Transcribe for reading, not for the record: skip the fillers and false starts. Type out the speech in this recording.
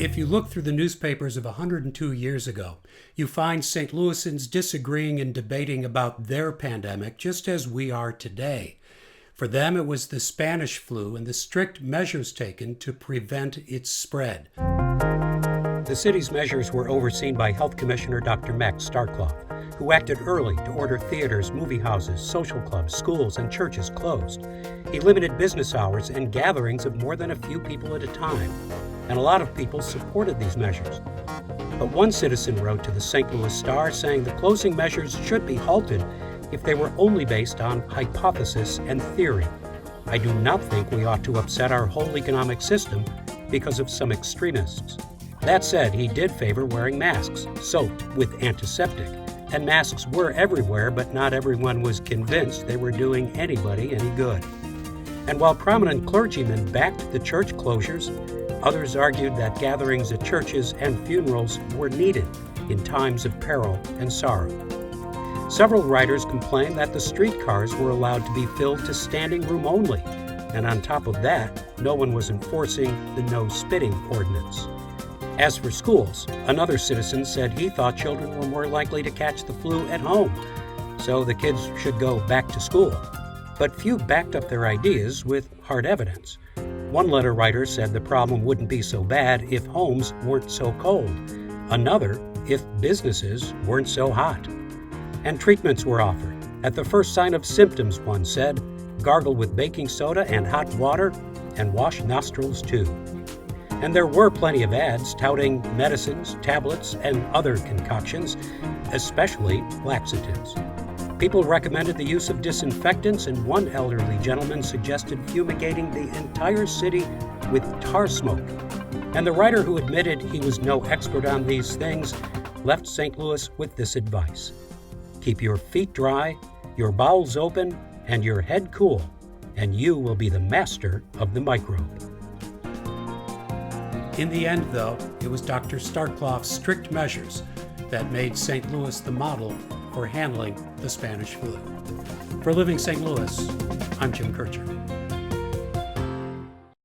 If you look through the newspapers of 102 years ago, you find St. Louisans disagreeing and debating about their pandemic just as we are today. For them, it was the Spanish flu and the strict measures taken to prevent its spread. The city's measures were overseen by Health Commissioner Dr. Max Starkloff, who acted early to order theaters, movie houses, social clubs, schools, and churches closed. He limited business hours and gatherings of more than a few people at a time, and a lot of people supported these measures. But one citizen wrote to the St. Louis Star saying the closing measures should be halted if they were only based on hypothesis and theory. I do not think we ought to upset our whole economic system because of some extremists. That said, he did favor wearing masks, soaked with antiseptic. And masks were everywhere, but not everyone was convinced they were doing anybody any good. And while prominent clergymen backed the church closures, others argued that gatherings at churches and funerals were needed in times of peril and sorrow. Several writers complained that the streetcars were allowed to be filled to standing room only, and on top of that, no one was enforcing the no spitting ordinance. As for schools, another citizen said he thought children were more likely to catch the flu at home, so the kids should go back to school. But few backed up their ideas with hard evidence. One letter writer said the problem wouldn't be so bad if homes weren't so cold. Another, if businesses weren't so hot. And treatments were offered. At the first sign of symptoms, one said, gargle with baking soda and hot water, and wash nostrils too. And there were plenty of ads touting medicines, tablets, and other concoctions, especially laxatives. People recommended the use of disinfectants, and one elderly gentleman suggested fumigating the entire city with tar smoke. And the writer, who admitted he was no expert on these things, left St. Louis with this advice: keep your feet dry, your bowels open, and your head cool, and you will be the master of the microbe. In the end, though, it was Dr. Starkloff's strict measures that made St. Louis the model for handling the Spanish flu. For Living St. Louis, I'm Jim Kirchherr.